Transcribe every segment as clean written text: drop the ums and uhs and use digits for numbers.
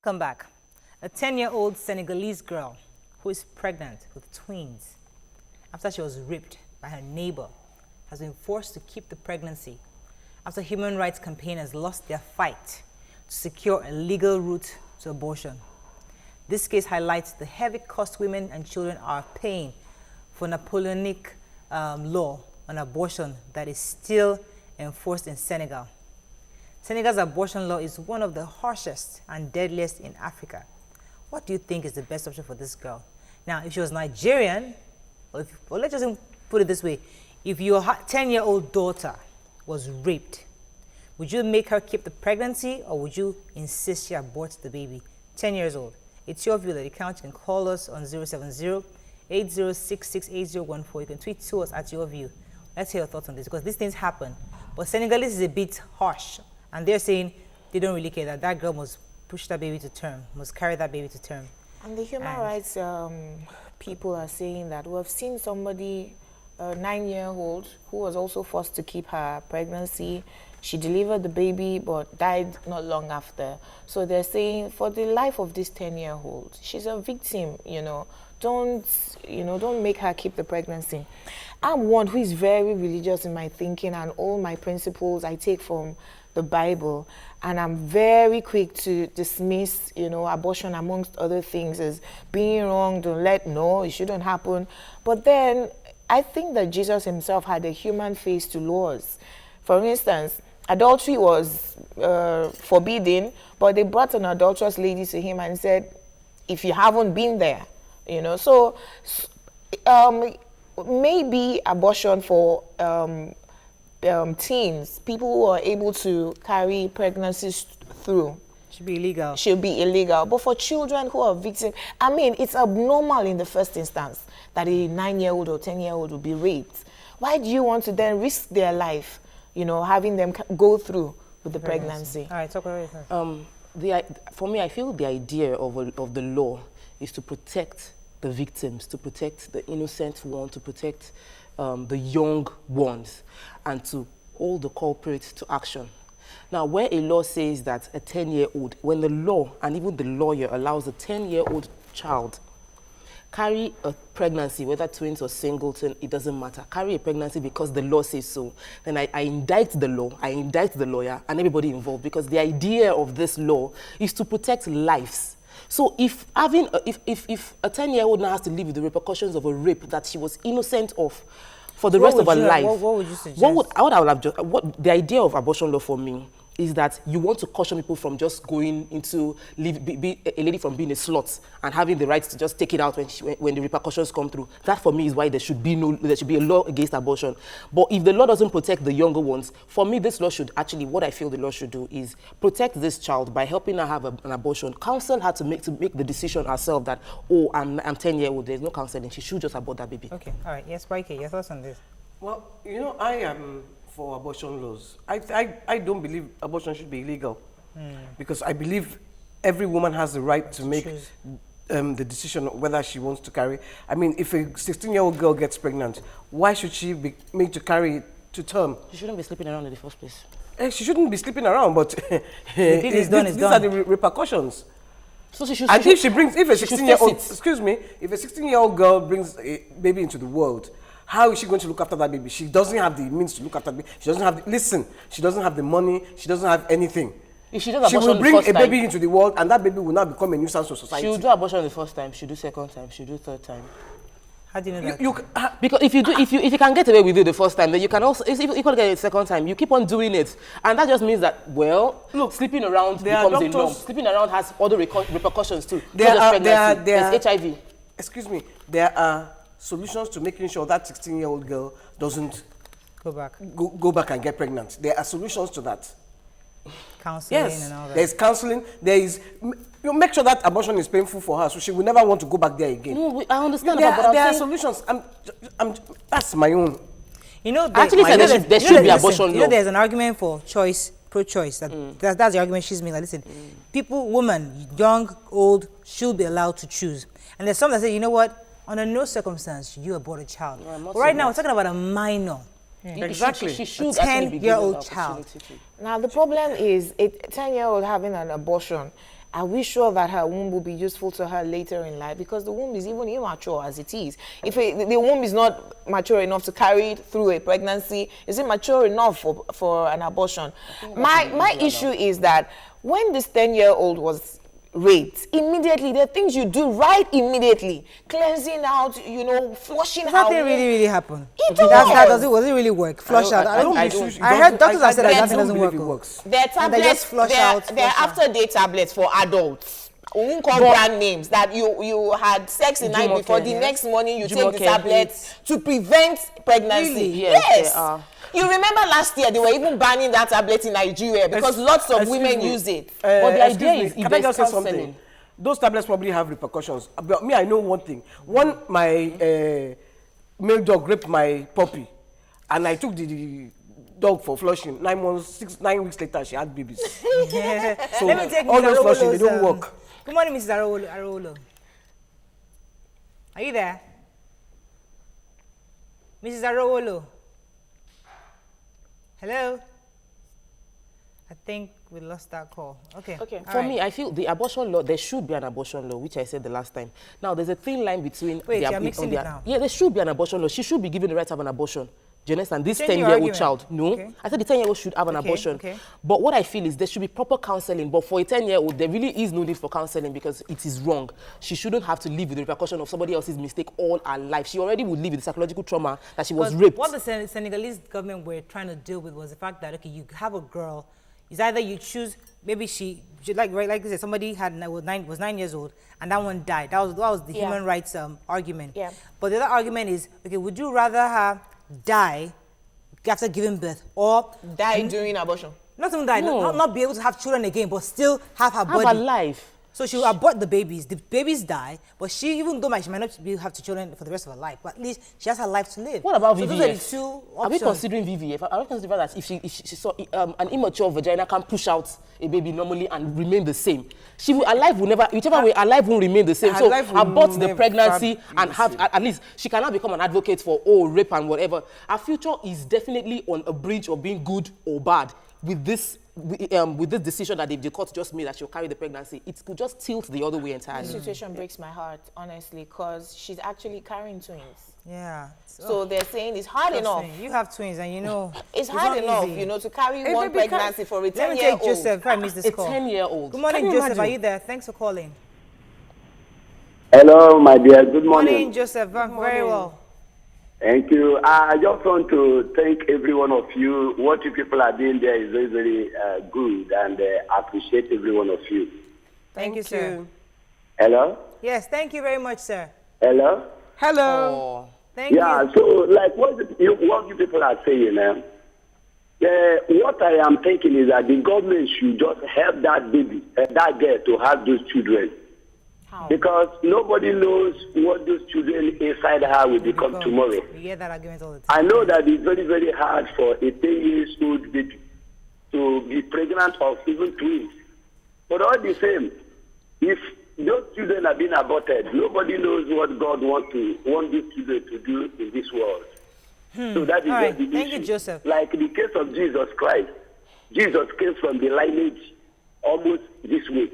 Welcome back. A 10-year-old Senegalese girl who is pregnant with twins after she was raped by her neighbor has been forced to keep the pregnancy after human rights campaigners lost their fight to secure a legal route to abortion. This case highlights the heavy cost women and children are paying for Napoleonic law on abortion that is still enforced in Senegal. Senegal's abortion law is one of the harshest and deadliest in Africa. What do you think is the best option for this girl? Now, if she was Nigerian, or let's just put it this way, if your 10-year-old daughter was raped, would you make her keep the pregnancy or would you insist she aborts the baby? 10 years old. It's your view that you count. You can call us on 070-8066-8014. You can tweet to us at your view. Let's hear your thoughts on this because these things happen. But Senegalese is a bit harsh. And they're saying they don't really care that girl must push that baby to term, must carry that baby to term. And the human rights people are saying that we've seen somebody, a 9-year-old, who was also forced to keep her pregnancy. She delivered the baby but died not long after. So they're saying for the life of this 10-year-old, she's a victim, Don't make her keep the pregnancy. I'm one who is very religious in my thinking and all my principles I take from the Bible, and I'm very quick to dismiss, abortion amongst other things as being wrong, it shouldn't happen. But then I think that Jesus himself had a human face to laws. For instance, adultery was forbidden, but they brought an adulterous lady to him and said, if you haven't been there, so maybe abortion for teens, people who are able to carry pregnancies through, should be illegal. Should be illegal. But for children who are victims, it's abnormal in the first instance that a 9-year-old or 10-year-old will be raped. Why do you want to then risk their life, having them go through with the pregnancy? All right, talk about it. For me, I feel the idea of the law is to protect the victims, to protect the innocent one, to protect the young ones, and to hold the culprits to action. Now, where a law says that a 10-year-old, when the law and even the lawyer allows a 10-year-old child carry a pregnancy, whether twins or singleton, it doesn't matter. Carry a pregnancy because the law says so. Then I indict the law, I indict the lawyer, and everybody involved, because the idea of this law is to protect lives. So if a 10-year-old now has to live with the repercussions of a rape that she was innocent of for the rest of her life, what would you suggest? The idea of abortion law for me is that you want to caution people from just going into be a lady from being a slut and having the right to just take it out when the repercussions come through. That for me is why there should be a law against abortion. But if the law doesn't protect the younger ones, for me this law should actually, what I feel the law should do is protect this child by helping her have an abortion, counsel her to make the decision herself that, oh, I'm 10-year-old, there's no counseling, she should just abort that baby. Okay, all right, yes, YK, your thoughts on this? Well, I am for abortion laws. I don't believe abortion should be illegal because I believe every woman has the right to make the decision whether she wants to carry. If a 16-year-old girl gets pregnant, why should she be made to carry it to term? She shouldn't be sleeping around in the first place. She shouldn't be sleeping around, but these are the repercussions. So she should. And if a 16-year-old girl brings a baby into the world, how is she going to look after that baby? She doesn't have the means to look after the baby. She doesn't have she doesn't have the money. She doesn't have anything. If she does she will bring a baby into the world, and that baby will now become a nuisance to society. She will do abortion the first time. She'll do second time. She'll do third time. How do you know that? Because if you can get away with it the first time, then you can also, if you can get it the second time, you keep on doing it, and that just means that, well, look, sleeping around becomes a norm. Sleeping around has other repercussions too. There's HIV. Excuse me. There are solutions to making sure that 16-year-old girl doesn't go back and get pregnant. There are solutions to that. Counseling and all that. There's counseling. There is, make sure that abortion is painful for her, so she will never want to go back there again. No, I understand. There are solutions. That's my own. Actually, there should be abortion law. There's an argument for choice, pro-choice. That's the argument she's making. Listen, people, women, young, old, should be allowed to choose. And there's some that say, you know what? Under no circumstance should you abort a child. But right now, we're talking about a minor. Exactly. She should a 10-year-old child. Now, the problem is a 10-year-old having an abortion are we sure that her womb will be useful to her later in life? Because the womb is even immature as it is. If the womb is not mature enough to carry it through a pregnancy, is it mature enough for an abortion? My issue is that when this 10-year-old was raped, immediately, there are things you do right immediately. Cleansing out, flushing out. Nothing really happened. It does it really work? Flush out. I heard doctors have said that nothing doesn't work. There are tablets, just flush out. There are after-day tablets for adults. We won't call brand names, that you had sex the night before, the next morning you take the tablets to prevent pregnancy. Really? Yes. You remember last year they were even banning that tablet in Nigeria because lots of women use it. But the idea is, can I just say something? Those tablets probably have repercussions. But me, I know one thing. My male dog raped my puppy, and I took the dog for flushing. 9 weeks later, she had babies. So let me take all Mrs. those flushing, they Arowolo's, don't work. Good morning, Mrs. Arowolo. Are you there? Mrs. Arowolo? Hello? I think we lost that call. Okay. For me, I feel the abortion law, there should be an abortion law, which I said the last time. Now, there's a thin line between... Wait, you're mixing it now? Yeah, there should be an abortion law. She should be given the right to have an abortion. Do you understand? This 10-year-old argument. child, no. Okay. I said the 10-year-old should have an abortion. But what I feel is there should be proper counseling. But for a 10-year-old, there really is no need for counseling because it is wrong. She shouldn't have to live with the repercussion of somebody else's mistake all her life. She already would live with the psychological trauma that she was raped. What the Senegalese government were trying to deal with was the fact that, okay, you have a girl, it's either you choose, maybe she like I said, somebody was 9 years old and that one died. That was the human rights argument. Yeah. But the other argument is, okay, would you rather her die after giving birth or Die during abortion? not even die, not be able to have children again, but still have her body. Have a life. So she will abort the babies. The babies die, but she, even though she might not be have children for the rest of her life, but at least she has her life to live. What about so VVF? Those are the two options. Are we considering VVF? Are we considering that if she saw an immature vagina can push out a baby normally and remain the same? Her life will never, whichever way, her life will remain the same. So abort the pregnancy and have, at least, she cannot become an advocate for, rape and whatever. Her future is definitely on a bridge of being good or bad with this decision that the court just made that she'll carry the pregnancy. It could just tilt the other way entirely. This situation breaks my heart, honestly, because she's actually carrying twins. Yeah. So they're saying it's hard enough. You have twins and it's hard enough, to carry one pregnancy for a 10-year-old. Let me take Joseph before I miss this call. A 10-year-old. Good morning, Joseph. Are you there? Thanks for calling. Hello, my dear. Good Good morning. morning, Joseph. Very well. Thank you. I just want to thank every one of you. What you people are doing there is very, very good, and I appreciate every one of you. Thank you, sir. Hello? Yes, thank you very much, sir. Hello? Hello. Thank you. So like what you people are saying, what I am thinking is that the government should just help that baby, that girl to have those children. How? Because nobody knows what those children inside her will become tomorrow. We hear that argument all the time. I know that it's very, very hard for a 10-year-old baby to be pregnant of even twins. But all the same, if those children are being aborted, nobody knows what God wants these children to do in this world. So that is All right. the Thank issue. you, Joseph. Like the case of Jesus Christ. Jesus came from the lineage almost this way.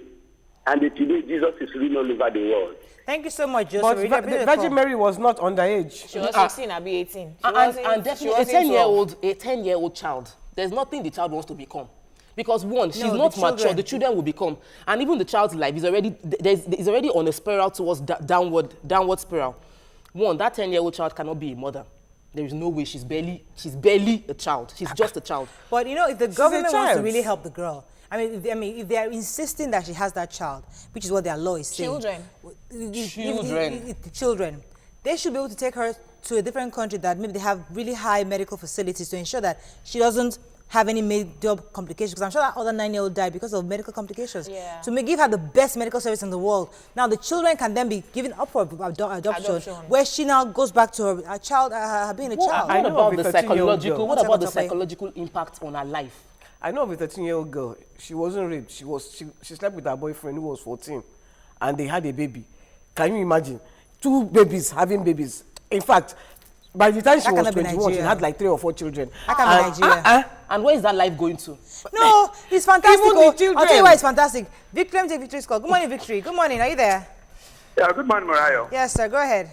And today Jesus is living all over the world. Thank you so much, Joseph. But We really appreciate the Virgin call. Mary was not underage. She was 16, I'll be 18. And definitely a 10-year-old child, there's nothing the child wants to become. Because one, she's not mature, the children will become. And even the child's life is already on a spiral towards downward spiral. One, that 10-year-old child cannot be a mother. There is no way. She's barely a child. She's just a child. But if the government wants to really help the girl, if they are insisting that she has that child, which is what their law is saying. Children. They should be able to take her to a different country that maybe they have really high medical facilities to ensure that she doesn't have any major complications. Because I'm sure that other 9-year-old died because of medical complications. Yeah. To give her the best medical service in the world. Now the children can then be given up for adoption, where she now goes back to her child, her being a child. What about the psychological? What about the What's up, psychological impact on her life? I know of a 13-year-old girl. She wasn't raped. She slept with her boyfriend who was 14, and they had a baby. Can you imagine? 2 babies having babies. In fact, by the time she was 21, she had like 3 or 4 children. How can Nigeria? And where is that life going to? No, it's fantastic. Even the I'll children. tell you why it's fantastic. Victory, let me take Victory's call. Good morning, Victory. Good morning. Are you there? Yeah, good morning, Mariah. Yes, sir. Go ahead.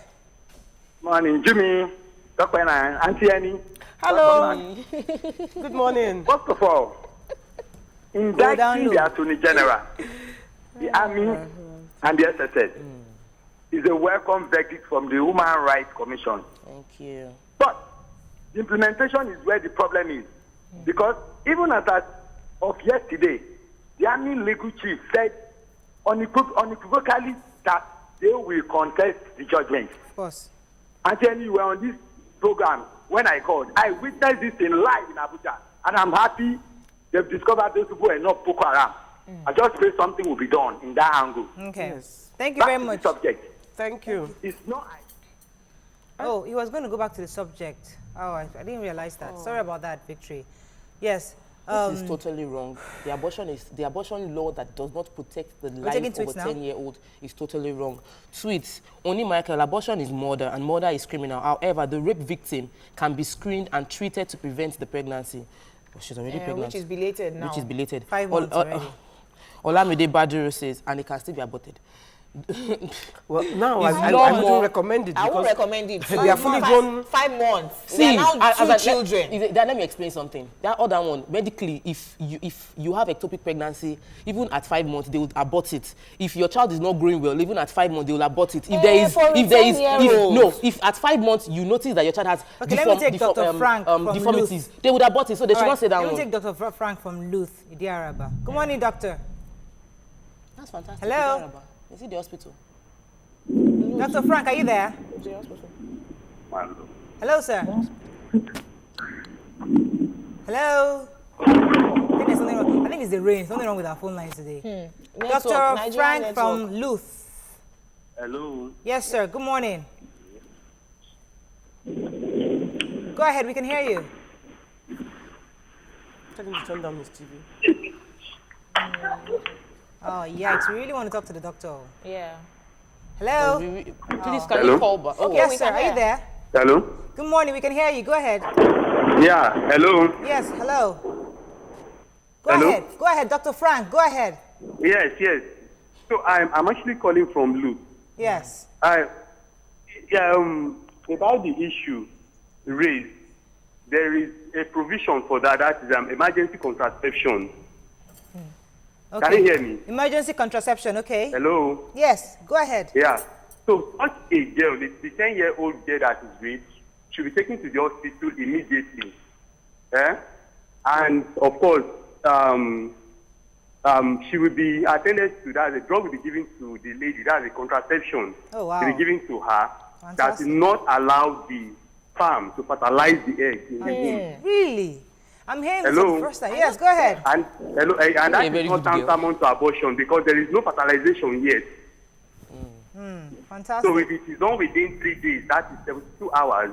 Morning, Jimmy, Dr. Anna, Auntie Annie. Hello. Good morning. First of all, indicting the Attorney General, the Army, and the SSS is a welcome verdict from the Human Rights Commission. Thank you. But the implementation is where the problem is. Because even as of yesterday, the Army legal chief said unequivocally that they will contest the judgment. Of course. And then you were on this program when I called. I witnessed this in live in Abuja, and I'm happy they've discovered those people are not Boko Haram. I just pray something will be done in that angle. Okay. Yes. Thank you Back very to the much. subject. Thank you. It's not. Oh, he was going to go back to the subject. Oh, I didn't realize that. Sorry about that, Victory. Yes. This is totally wrong. The abortion law that does not protect the life taking of a tweets now? 10-year-old is totally wrong. Tweets, only Michael, abortion is murder and murder is criminal. However, the rape victim can be screened and treated to prevent the pregnancy. Oh, she's already pregnant. Which is belated now. Which is belated. 5 months already. Olamide Baduro says, and it can still be aborted. Well, now It's I normal. wouldn't recommend it I won't because recommend it. they are fully grown. 5 months. See, They are now two children. Let me explain something. That other one, medically, if you have ectopic pregnancy, even at 5 months, they would abort it. If your child is not growing well, even at 5 months, they will abort it. If at 5 months you notice that your child has Okay, let me take Dr. Frank from deformities, LUTH. they would abort it. So they should All not say that Let one. me take Dr. Frank from LUTH, Idiaraba. Good morning, doctor. That's fantastic. Hello? Is it the hospital? Dr. Frank, are you there? Hello, sir. Hello? I think there's something wrong. I think it's the rain. Something wrong with our phone line today. Dr. Frank from LUTH. Hello. Yes, sir. Good morning. Go ahead. We can hear you. Tell him to turn down his TV. Oh, yikes. We really want to talk to the doctor. Yeah. Hello? Please, can Hello? you call back? Oh, Yes, we sir. can Are you hear. there? Hello. Good morning. We can hear you. Go ahead. Yeah. Hello. Yes, hello. Go Hello? ahead. Go ahead, Dr. Frank. Go ahead. Yes. Yes. So I'm actually calling from LUTH. Yes. About the issue raised, there is a provision for that. That is emergency contraception. Okay. Can you hear me? Emergency contraception, okay. Hello. Yes, go ahead. Yeah. So such a girl, the 10-year-old girl that is raped, should be taken to the hospital immediately. And of course, she will be attended to that. The drug will be given to the lady. That's a contraception. Oh, wow. Will be given to her. Fantastic. That will not allow the sperm to fertilize the egg in the womb. Really? I'm hearing this Hello? for the first time. Yes, go ahead. And hello, and that very is not good girl. tantamount to abortion because there is no fertilization yet. Fantastic. So if it is done within 3 days, that is 72 hours.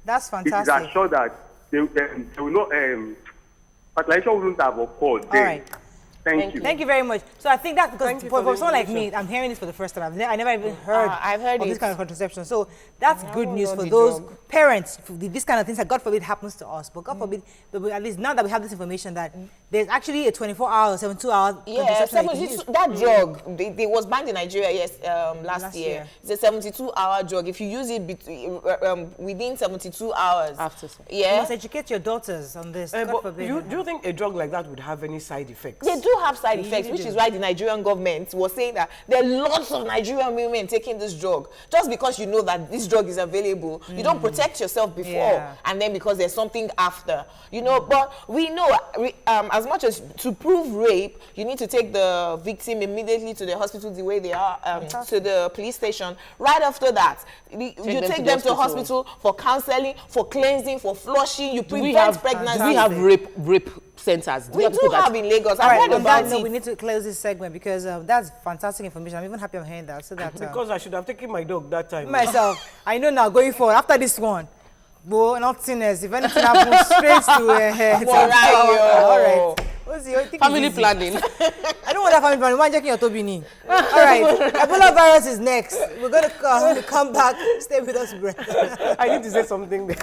That's It is fantastic. assured that they will not, fertilization wouldn't have occurred All then. right. Thank you. Thank you very much. So I think that's because Thank you for for the someone like information. me, I'm hearing this for the first time. I never even heard, I've heard of this it. kind of contraception. So that's good haven't news done for the those drug. parents. For this kind of things that God forbid happens to us. But God forbid, but at least now that we have this information that there's actually a 24-hour, 72-hour Yeah, contraception that you can use. that drug, they was banned in Nigeria last year. year. It's a 72-hour drug. If you use it within 72 hours. After sex. You Yeah. must educate your daughters on this. God But forbid. do you think a drug like that would have any side effects? They do have side effects, really which do. is why the Nigerian government was saying that there are lots of Nigerian women taking this drug. Just because you know that this drug is available, you don't protect yourself before, Yeah. and then because there's something after. You know, but we know, as much as to prove rape, you need to take the victim immediately to the hospital the way they are, to the police station. Right after that, you take them to the hospital for counseling, for cleansing, for flushing. You Do we prevent have pregnancy. Do we have rape centers? We have do people that- have in Lagos. All I've right, heard on that about note, it. we need to close this segment because that's fantastic information. I'm even happy I'm hearing that. So that Because I should have taken my dog that time. myself, I know now going forward after this one, well, nothing else. If anything happens, straight to all right. What's your Family planning. I don't want that family planning. Why checking your Tobini? All right, Ebola virus is next. We're going to come back. Stay with us, Brent. I need to say something there.